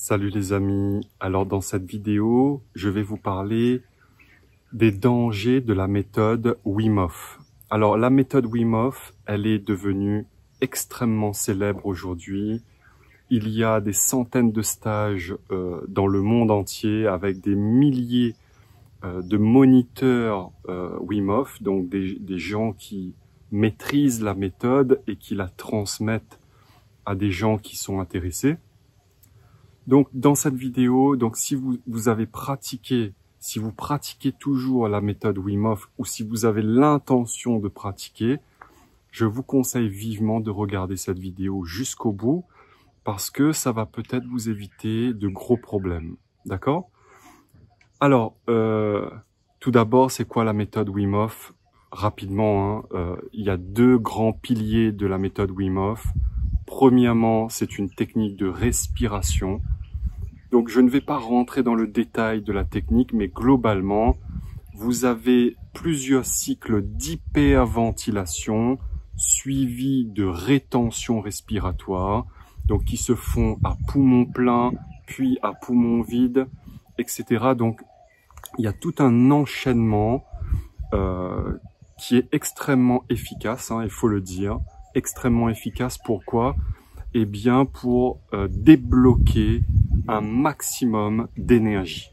Salut les amis, alors dans cette vidéo, je vais vous parler des dangers de la méthode Wim Hof. Alors la méthode Wim Hof, elle est devenue extrêmement célèbre aujourd'hui. Il y a des centaines de stages dans le monde entier avec des milliers de moniteurs Wim Hof, donc des gens qui maîtrisent la méthode et qui la transmettent à des gens qui sont intéressés. Donc, dans cette vidéo, si vous avez pratiqué, si vous pratiquez toujours la méthode Wim Hof ou si vous avez l'intention de pratiquer, je vous conseille vivement de regarder cette vidéo jusqu'au bout parce que ça va peut-être vous éviter de gros problèmes. D'accord? Alors, tout d'abord, c'est quoi la méthode Wim Hof? Rapidement, il y a deux grands piliers de la méthode Wim Hof. Premièrement, c'est une technique de respiration. Donc, je ne vais pas rentrer dans le détail de la technique, mais globalement, vous avez plusieurs cycles d'hyperventilation suivis de rétention respiratoire, donc qui se font à poumon plein, puis à poumon vide, etc. Donc, il y a tout un enchaînement qui est extrêmement efficace, il faut le dire, extrêmement efficace. Pourquoi? Eh bien, pour débloquer un maximum d'énergie.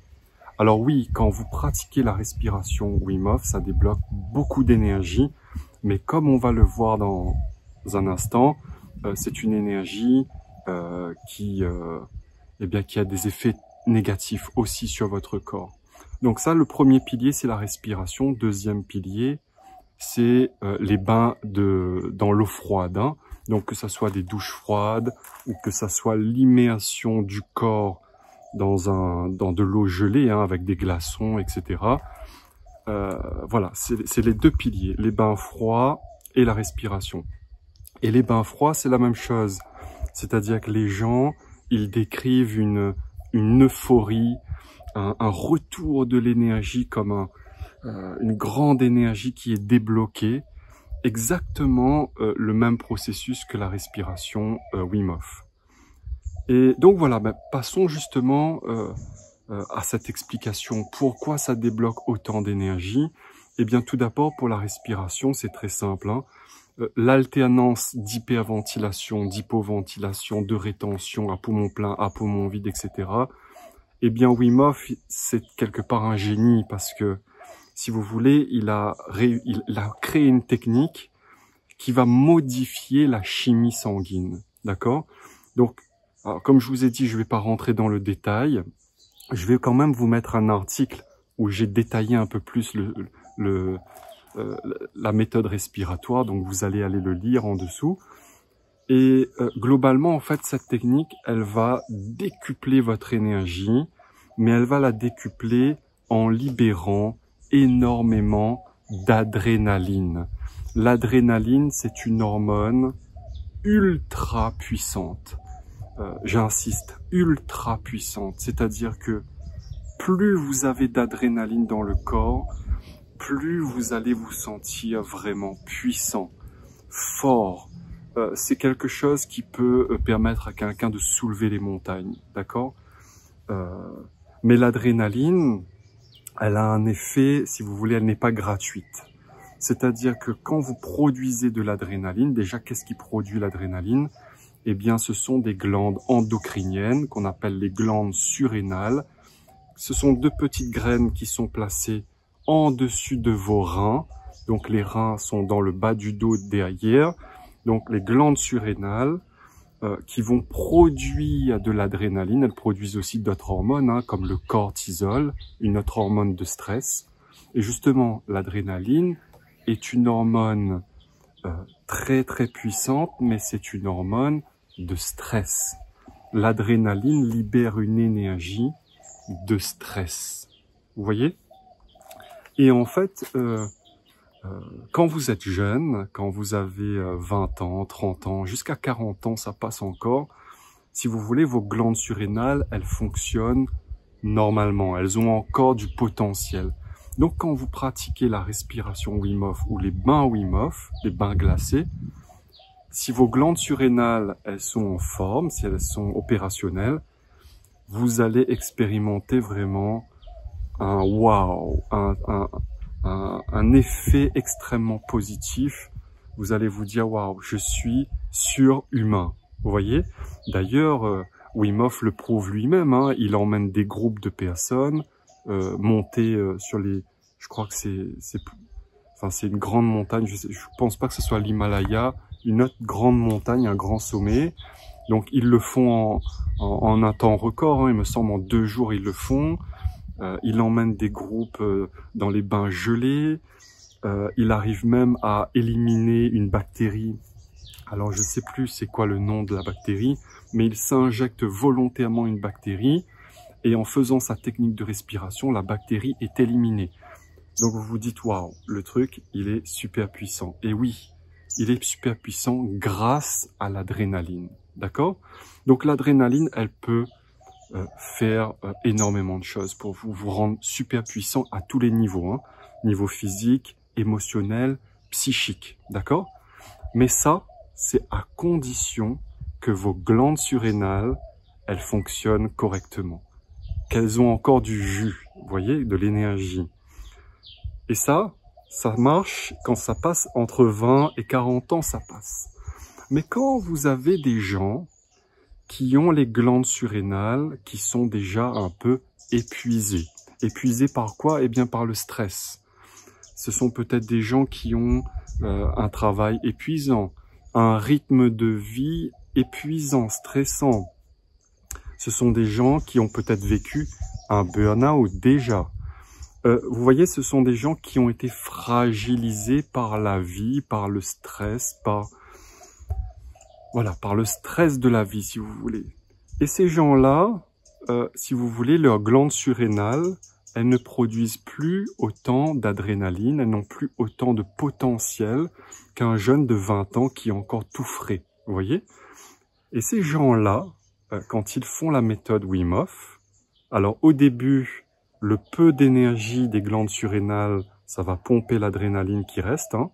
Alors oui, quand vous pratiquez la respiration Wim Hof, ça débloque beaucoup d'énergie, mais comme on va le voir dans un instant, c'est une énergie qui a des effets négatifs aussi sur votre corps. Donc ça, le premier pilier, c'est la respiration. Deuxième pilier, c'est les bains dans l'eau froide. Donc que ça soit des douches froides ou que ça soit l'immersion du corps dans de l'eau gelée avec des glaçons, etc. Voilà, c'est les deux piliers, les bains froids et la respiration. Et les bains froids, c'est la même chose. C'est-à-dire que les gens, ils décrivent une euphorie, un retour de l'énergie comme une grande énergie qui est débloquée. Exactement le même processus que la respiration Wim Hof. Et donc voilà, passons justement à cette explication. Pourquoi ça débloque autant d'énergie? Eh bien tout d'abord pour la respiration, c'est très simple. L'alternance d'hyperventilation, d'hypoventilation, de rétention à poumon plein, à poumon vide, etc. Eh bien Wim Hof, c'est quelque part un génie parce que si vous voulez, il a créé une technique qui va modifier la chimie sanguine, d'accord? Donc, alors, comme je vous ai dit, je ne vais pas rentrer dans le détail. Je vais quand même vous mettre un article où j'ai détaillé un peu plus la méthode respiratoire, donc vous allez aller le lire en dessous. Et globalement, en fait, cette technique, elle va décupler votre énergie, mais elle va la décupler en libérant énormément d'adrénaline. L'adrénaline, c'est une hormone ultra puissante. J'insiste, ultra puissante. C'est-à-dire que plus vous avez d'adrénaline dans le corps, plus vous allez vous sentir vraiment puissant, fort. C'est quelque chose qui peut permettre à quelqu'un de soulever les montagnes, d'accord? Mais l'adrénaline, elle a un effet, si vous voulez, elle n'est pas gratuite. C'est-à-dire que quand vous produisez de l'adrénaline, déjà, qu'est-ce qui produit l'adrénaline? Eh bien, ce sont des glandes endocriniennes qu'on appelle les glandes surrénales. Ce sont deux petites graines qui sont placées en dessus de vos reins. Donc, les reins sont dans le bas du dos derrière. Donc, les glandes surrénales qui vont produire de l'adrénaline. Elles produisent aussi d'autres hormones, comme le cortisol, une autre hormone de stress. Et justement, l'adrénaline est une hormone très très puissante, mais c'est une hormone de stress. L'adrénaline libère une énergie de stress. Vous voyez? Et en fait, quand vous êtes jeune, quand vous avez 20 ans, 30 ans, jusqu'à 40 ans, ça passe encore. Si vous voulez, vos glandes surrénales, elles fonctionnent normalement. Elles ont encore du potentiel. Donc, quand vous pratiquez la respiration Wim Hof ou les bains Wim Hof, les bains glacés, si vos glandes surrénales, elles sont en forme, si elles sont opérationnelles, vous allez expérimenter vraiment un wow, un effet extrêmement positif. Vous allez vous dire, waouh, je suis surhumain. Vous voyez? D'ailleurs, Wim Hof le prouve lui-même, hein, il emmène des groupes de personnes monter sur les... Je crois que c'est une grande montagne, je pense pas que ce soit l'Himalaya, une autre grande montagne, un grand sommet. Donc ils le font en un temps record, hein, il me semble en 2 jours ils le font. Il emmène des groupes dans les bains gelés. Il arrive même à éliminer une bactérie. Alors je sais plus c'est quoi le nom de la bactérie, mais il s'injecte volontairement une bactérie et en faisant sa technique de respiration, la bactérie est éliminée. Donc vous vous dites waouh, le truc il est super puissant. Et oui, il est super puissant grâce à l'adrénaline, d'accord? Donc l'adrénaline, elle peut faire énormément de choses pour vous rendre super puissant à tous les niveaux, hein. Niveau physique, émotionnel, psychique, d'accord? Mais ça, c'est à condition que vos glandes surrénales, elles fonctionnent correctement, qu'elles ont encore du jus, vous voyez, de l'énergie. Et ça marche quand ça passe entre 20 et 40 ans, ça passe. Mais quand vous avez des gens qui ont les glandes surrénales qui sont déjà un peu épuisées. Épuisées par quoi? Eh bien par le stress. Ce sont peut-être des gens qui ont un travail épuisant, un rythme de vie épuisant, stressant. Ce sont des gens qui ont peut-être vécu un burn-out déjà. Vous voyez, ce sont des gens qui ont été fragilisés par la vie, par le stress, par le stress de la vie, si vous voulez. Et ces gens-là, si vous voulez, leurs glandes surrénales, elles ne produisent plus autant d'adrénaline, elles n'ont plus autant de potentiel qu'un jeune de 20 ans qui est encore tout frais, vous voyez? Et ces gens-là, quand ils font la méthode Wim Hof, alors au début, le peu d'énergie des glandes surrénales, ça va pomper l'adrénaline qui reste, hein,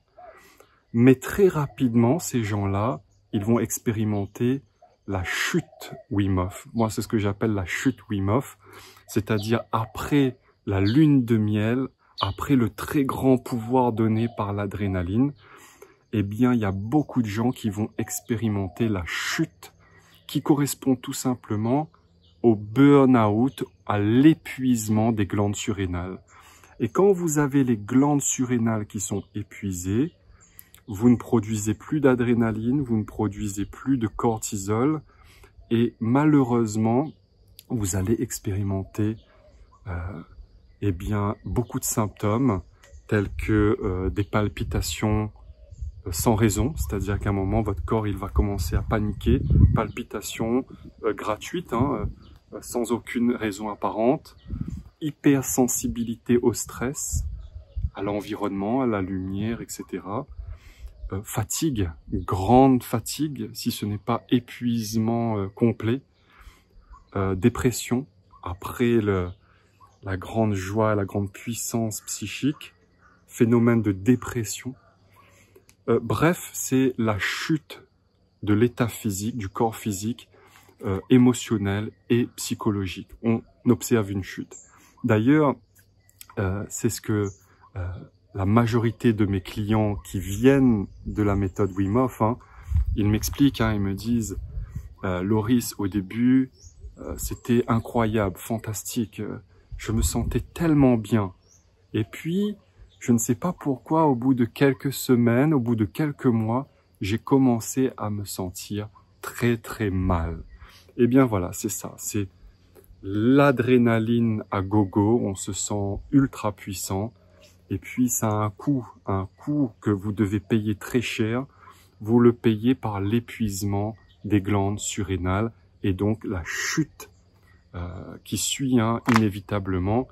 mais très rapidement, ces gens-là, ils vont expérimenter la chute Wim Hof. Moi, c'est ce que j'appelle la chute Wim Hof, c'est-à-dire après la lune de miel, après le très grand pouvoir donné par l'adrénaline, eh bien, il y a beaucoup de gens qui vont expérimenter la chute qui correspond tout simplement au burn-out, à l'épuisement des glandes surrénales. Et quand vous avez les glandes surrénales qui sont épuisées, vous ne produisez plus d'adrénaline, vous ne produisez plus de cortisol et malheureusement, vous allez expérimenter eh bien, beaucoup de symptômes tels que des palpitations sans raison, c'est-à-dire qu'à un moment, votre corps il va commencer à paniquer, palpitations gratuites, hein, sans aucune raison apparente, hypersensibilité au stress, à l'environnement, à la lumière, etc. Fatigue, grande fatigue, si ce n'est pas épuisement complet, dépression, après la grande joie, la grande puissance psychique, phénomène de dépression. Bref, c'est la chute de l'état physique, du corps physique, émotionnel et psychologique. On observe une chute. D'ailleurs, c'est ce que la majorité de mes clients qui viennent de la méthode Wim Hof, hein, ils m'expliquent, hein, ils me disent Loris, au début, c'était incroyable, fantastique, je me sentais tellement bien. Et puis, je ne sais pas pourquoi, au bout de quelques semaines, au bout de quelques mois, j'ai commencé à me sentir très très mal. Eh bien voilà, c'est ça, c'est l'adrénaline à gogo, on se sent ultra puissant. Et puis ça a un coût que vous devez payer très cher. Vous le payez par l'épuisement des glandes surrénales et donc la chute qui suit, hein, inévitablement.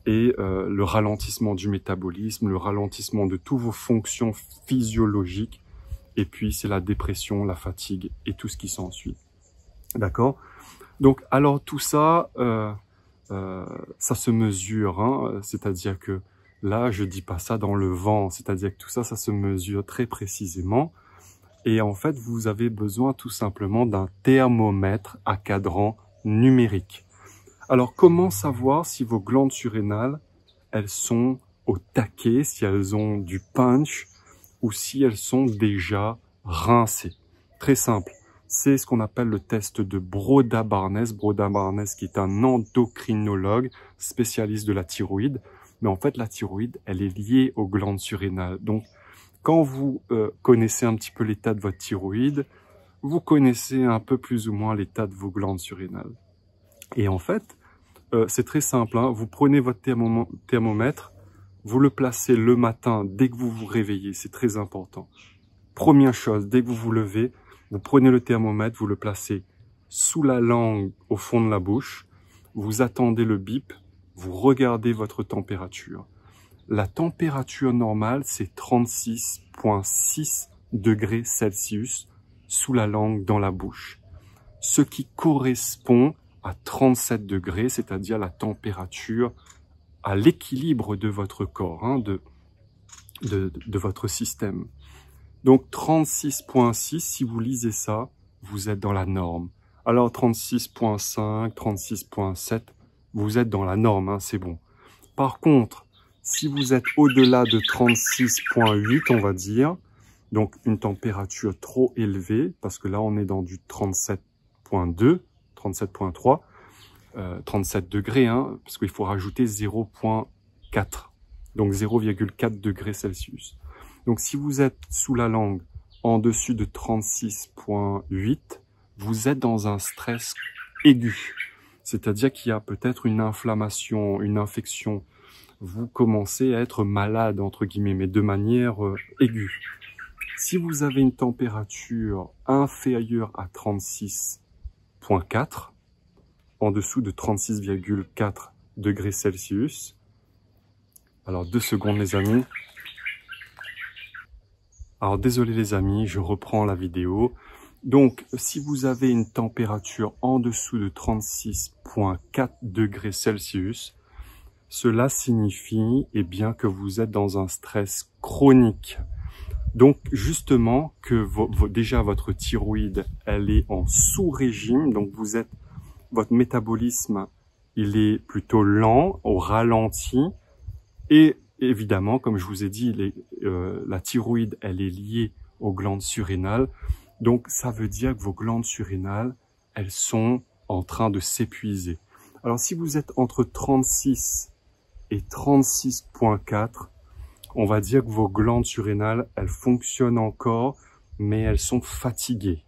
Et le ralentissement du métabolisme, le ralentissement de toutes vos fonctions physiologiques, et puis c'est la dépression, la fatigue et tout ce qui s'ensuit. D'accord? Donc, alors tout ça, ça se mesure, hein, c'est-à-dire que là, je dis pas ça dans le vent, c'est-à-dire que tout ça, ça se mesure très précisément. Et en fait, vous avez besoin tout simplement d'un thermomètre à cadran numérique. Alors, comment savoir si vos glandes surrénales, elles sont au taquet, si elles ont du punch ou si elles sont déjà rincées? Très simple. C'est ce qu'on appelle le test de Broda-Barnes. Broda-Barnes qui est un endocrinologue spécialiste de la thyroïde. Mais en fait, la thyroïde, elle est liée aux glandes surrénales. Donc, quand vous connaissez un petit peu l'état de votre thyroïde, vous connaissez un peu plus ou moins l'état de vos glandes surrénales. Et en fait, c'est très simple. Hein. Vous prenez votre thermomètre, vous le placez le matin dès que vous vous réveillez. C'est très important. Première chose, dès que vous vous levez, vous prenez le thermomètre, vous le placez sous la langue au fond de la bouche. Vous attendez le bip, vous regardez votre température. La température normale, c'est 36,6 degrés Celsius sous la langue dans la bouche. Ce qui correspond à 37 degrés, c'est-à-dire la température à l'équilibre de votre corps, hein, de votre système. Donc 36,6, si vous lisez ça, vous êtes dans la norme. Alors 36,5, 36,7, vous êtes dans la norme, hein, c'est bon. Par contre, si vous êtes au-delà de 36,8, on va dire, donc une température trop élevée, parce que là on est dans du 37,2, 37,3, 37 degrés, hein, parce qu'il faut rajouter 0,4, donc 0,4 degrés Celsius. Donc si vous êtes sous la langue en dessus de 36,8, vous êtes dans un stress aigu. C'est-à-dire qu'il y a peut-être une inflammation, une infection. Vous commencez à être malade, entre guillemets, mais de manière aiguë. Si vous avez une température inférieure à 36,4, en dessous de 36,4 degrés Celsius, alors 2 secondes les amis. Alors désolé les amis, je reprends la vidéo. Donc si vous avez une température en dessous de 36,4 degrés Celsius, cela signifie bien que vous êtes dans un stress chronique. Donc justement que déjà votre thyroïde, elle est en sous-régime, donc votre métabolisme, il est plutôt lent, au ralenti, et évidemment, comme je vous ai dit, la thyroïde, elle est liée aux glandes surrénales. Donc, ça veut dire que vos glandes surrénales, elles sont en train de s'épuiser. Alors, si vous êtes entre 36 et 36,4, on va dire que vos glandes surrénales, elles fonctionnent encore, mais elles sont fatiguées.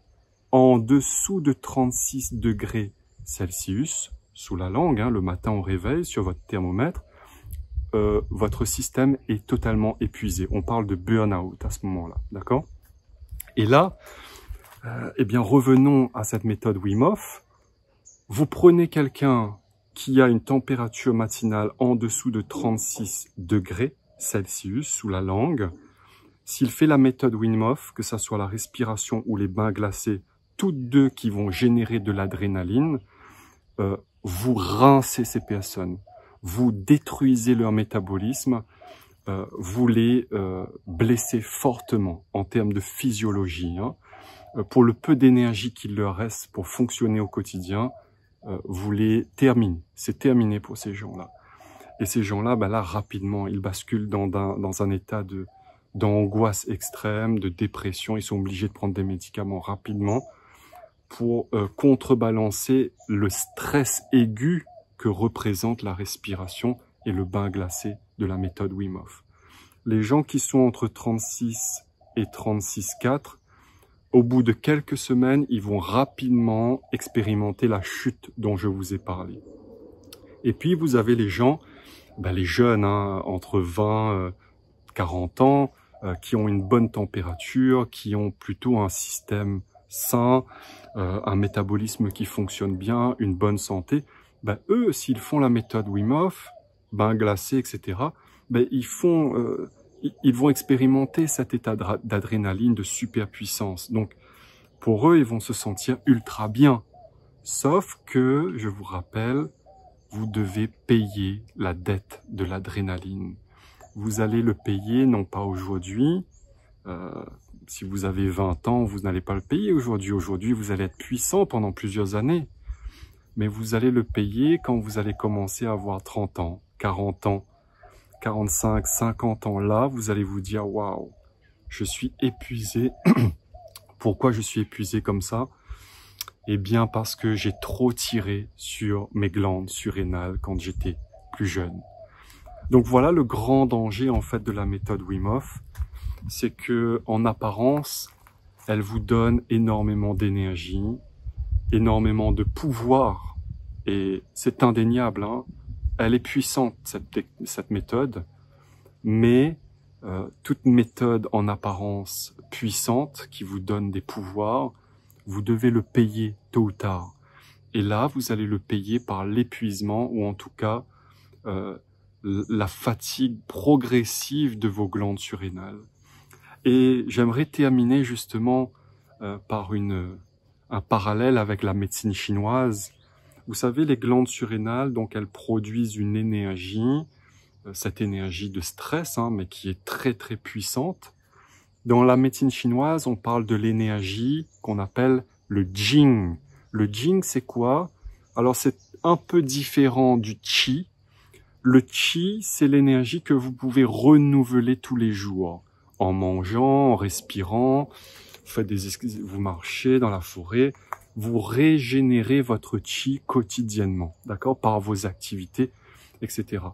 En dessous de 36 degrés Celsius, sous la langue, hein, le matin au réveil, sur votre thermomètre, votre système est totalement épuisé. On parle de burn-out à ce moment-là, d'accord? Et là, eh bien, revenons à cette méthode Wim Hof. Vous prenez quelqu'un qui a une température matinale en dessous de 36 degrés Celsius sous la langue. S'il fait la méthode Wim Hof, que ce soit la respiration ou les bains glacés, toutes deux qui vont générer de l'adrénaline, vous rincez ces personnes. Vous détruisez leur métabolisme, vous les blessez fortement en termes de physiologie. Hein. Pour le peu d'énergie qu'il leur reste pour fonctionner au quotidien, vous les terminez. C'est terminé pour ces gens-là. Et ces gens-là, ben là, rapidement, ils basculent dans un état d'angoisse extrême, de dépression. Ils sont obligés de prendre des médicaments rapidement pour contrebalancer le stress aigu que représente la respiration et le bain glacé de la méthode Wim Hof. Les gens qui sont entre 36 et 36,4, au bout de quelques semaines, ils vont rapidement expérimenter la chute dont je vous ai parlé. Et puis, vous avez les gens, les jeunes, hein, entre 20 et 40 ans, qui ont une bonne température, qui ont plutôt un système sain, un métabolisme qui fonctionne bien, une bonne santé. Eux, s'ils font la méthode Wim Hof, bain glacé, etc., ils vont expérimenter cet état d'adrénaline, de superpuissance. Donc, pour eux, ils vont se sentir ultra bien. Sauf que, je vous rappelle, vous devez payer la dette de l'adrénaline. Vous allez le payer, non pas aujourd'hui. Si vous avez 20 ans, vous n'allez pas le payer aujourd'hui. Aujourd'hui, vous allez être puissant pendant plusieurs années. mais vous allez le payer quand vous allez commencer à avoir 30 ans, 40 ans, 45, 50 ans. Là, vous allez vous dire, waouh, je suis épuisé. Pourquoi je suis épuisé comme ça? Eh bien, parce que j'ai trop tiré sur mes glandes surrénales quand j'étais plus jeune. Donc voilà le grand danger en fait de la méthode Wim Hof, c'est que en apparence, elle vous donne énormément d'énergie, énormément de pouvoir, et c'est indéniable, hein. Elle est puissante cette méthode, mais toute méthode en apparence puissante qui vous donne des pouvoirs, vous devez le payer tôt ou tard. Et là, vous allez le payer par l'épuisement ou en tout cas la fatigue progressive de vos glandes surrénales. Et j'aimerais terminer justement par un parallèle avec la médecine chinoise. Vous savez, les glandes surrénales, donc elles produisent une énergie, cette énergie de stress, hein, mais qui est très très puissante. Dans la médecine chinoise, on parle de l'énergie qu'on appelle le Jing. Le Jing, c'est quoi? Alors c'est un peu différent du Qi. Le Qi, c'est l'énergie que vous pouvez renouveler tous les jours, en mangeant, en respirant, vous marchez dans la forêt, vous régénérez votre Qi quotidiennement, d'accord, par vos activités, etc.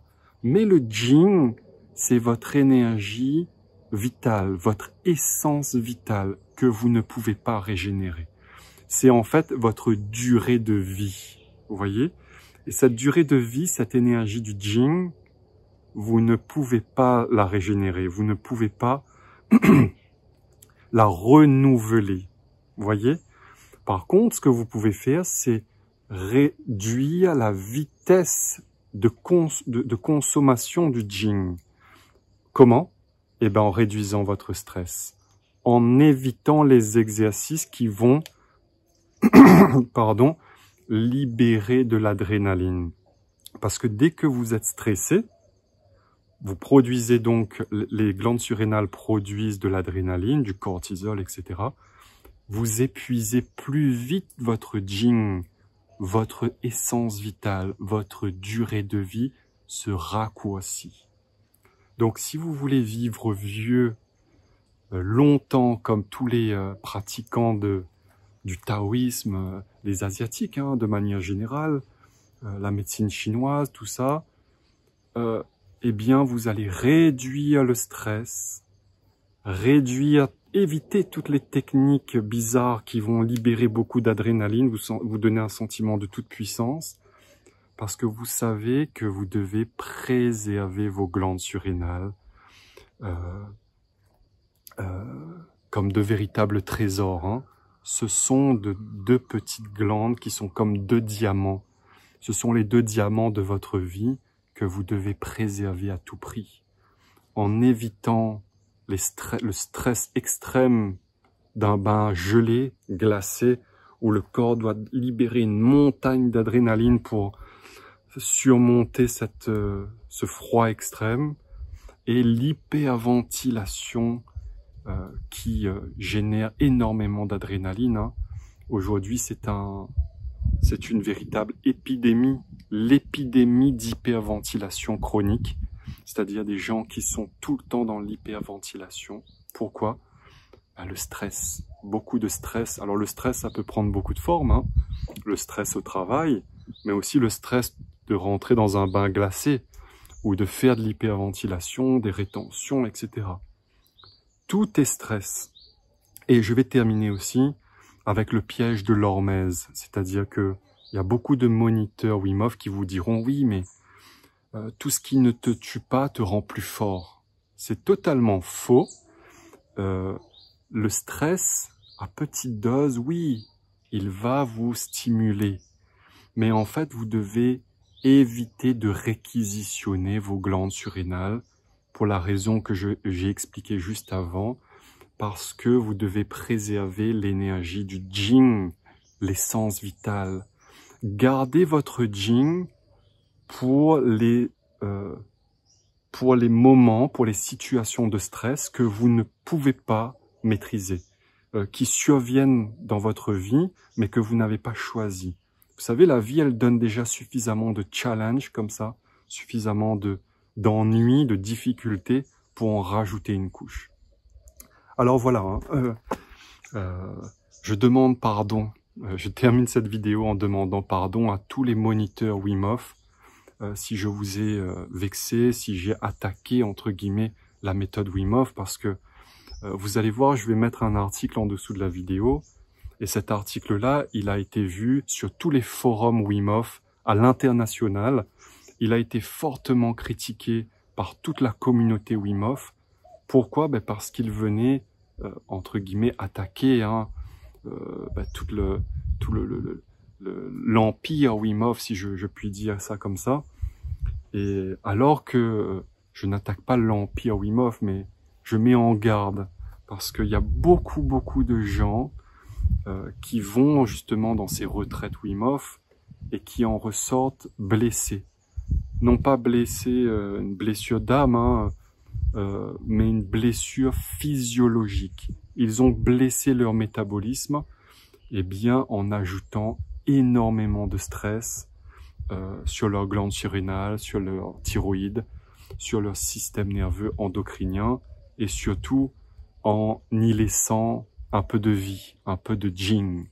Mais le Jing, c'est votre énergie vitale, votre essence vitale que vous ne pouvez pas régénérer. C'est en fait votre durée de vie, vous voyez? Et cette durée de vie, cette énergie du Jing, vous ne pouvez pas la régénérer, vous ne pouvez pas la renouveler, vous voyez? Par contre, ce que vous pouvez faire, c'est réduire la vitesse de consommation du Jing. Comment? Eh bien, en réduisant votre stress, en évitant les exercices qui vont pardon, libérer de l'adrénaline. Parce que dès que vous êtes stressé, vous produisez donc, les glandes surrénales produisent de l'adrénaline, du cortisol, etc. Vous épuisez plus vite votre Jing, votre essence vitale, votre durée de vie se raccourcit. Donc si vous voulez vivre vieux longtemps comme tous les pratiquants du taoïsme, les asiatiques hein, de manière générale, la médecine chinoise, tout ça, eh bien vous allez réduire le stress, éviter toutes les techniques bizarres qui vont libérer beaucoup d'adrénaline, vous donner un sentiment de toute puissance, parce que vous savez que vous devez préserver vos glandes surrénales comme de véritables trésors. Hein. Ce sont deux petites glandes qui sont comme deux diamants. Ce sont les deux diamants de votre vie que vous devez préserver à tout prix. En évitant le stress extrême d'un bain gelé, glacé, où le corps doit libérer une montagne d'adrénaline pour surmonter ce froid extrême, et l'hyperventilation qui génère énormément d'adrénaline. Hein. Aujourd'hui, c'est une véritable épidémie, l'épidémie d'hyperventilation chronique, c'est-à-dire des gens qui sont tout le temps dans l'hyperventilation. Pourquoi? Le stress, beaucoup de stress. Alors le stress, ça peut prendre beaucoup de formes, hein. Le stress au travail, mais aussi le stress de rentrer dans un bain glacé ou de faire de l'hyperventilation, des rétentions, etc. Tout est stress. Et je vais terminer aussi avec le piège de l'hormèse, c'est-à-dire que il y a beaucoup de moniteurs Wim Hof qui vous diront « Oui, mais tout ce qui ne te tue pas te rend plus fort ». C'est totalement faux. Le stress, à petite dose, oui, il va vous stimuler. Mais en fait, vous devez éviter de réquisitionner vos glandes surrénales pour la raison que j'ai expliquée juste avant, parce que vous devez préserver l'énergie du Jing, l'essence vitale. Gardez votre Jing pour les moments, pour les situations de stress que vous ne pouvez pas maîtriser, qui surviennent dans votre vie, mais que vous n'avez pas choisi. Vous savez, la vie, elle donne déjà suffisamment de challenge comme ça, suffisamment d'ennuis, de difficultés pour en rajouter une couche. Alors voilà, je demande pardon. Je termine cette vidéo en demandant pardon à tous les moniteurs Wim Hof si je vous ai vexé, si j'ai attaqué entre guillemets la méthode Wim Hof, parce que vous allez voir, je vais mettre un article en dessous de la vidéo, et cet article-là, il a été vu sur tous les forums Wim Hof à l'international. Il a été fortement critiqué par toute la communauté Wim Hof. Pourquoi? Parce qu'il venait, entre guillemets, attaquer tout l'empire Wim Hof, si je puis dire ça comme ça. Et alors que je n'attaque pas l'empire Wim Hof, mais je mets en garde, parce qu'il y a beaucoup de gens qui vont justement dans ces retraites Wim Hof et qui en ressortent blessés. Non pas blessés, une blessure d'âme, mais une blessure physiologique. Ils ont blessé leur métabolisme, et bien en ajoutant énormément de stress sur leur glande surrénale, sur leur thyroïde, sur leur système nerveux endocrinien, et surtout en y laissant un peu de vie, un peu de jing.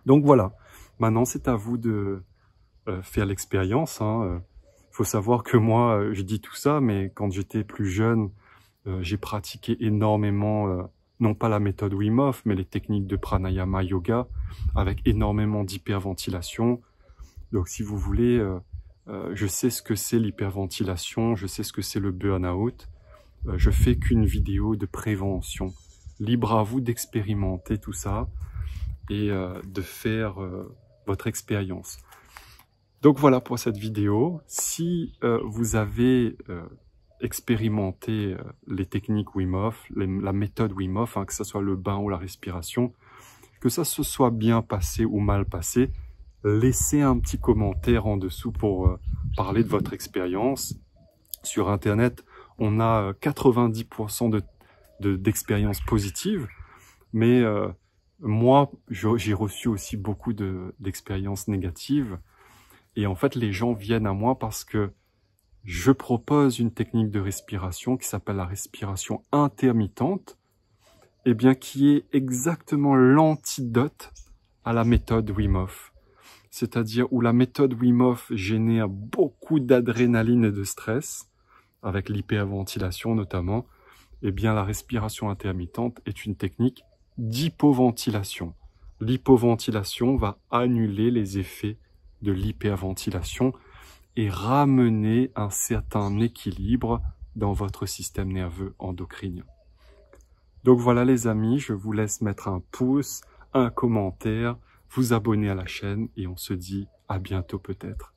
Donc voilà, maintenant c'est à vous de faire l'expérience. Faut savoir que moi, je dis tout ça, mais quand j'étais plus jeune, j'ai pratiqué énormément, non pas la méthode Wim Hof, mais les techniques de pranayama yoga, avec énormément d'hyperventilation. Donc si vous voulez, je sais ce que c'est l'hyperventilation, je sais ce que c'est le burn-out. Je fais qu'une vidéo de prévention. Libre à vous d'expérimenter tout ça et de faire votre expérience. Donc voilà pour cette vidéo. Si vous avez expérimenté les techniques Wim Hof, la méthode Wim Hof, que ce soit le bain ou la respiration, que ça se soit bien passé ou mal passé, laissez un petit commentaire en dessous pour parler de votre expérience. Sur Internet, on a 90% d'expériences positives, mais moi, j'ai reçu aussi beaucoup d'expériences négatives. Et en fait, les gens viennent à moi parce que je propose une technique de respiration qui s'appelle la respiration intermittente, et bien qui est exactement l'antidote à la méthode Wim Hof. C'est-à-dire où la méthode Wim Hof génère beaucoup d'adrénaline et de stress, avec l'hyperventilation notamment, eh bien la respiration intermittente est une technique d'hypoventilation. L'hypoventilation va annuler les effets de l'hyperventilation et ramener un certain équilibre dans votre système nerveux endocrinien. Donc voilà les amis, je vous laisse mettre un pouce, un commentaire, vous abonner à la chaîne et on se dit à bientôt peut-être.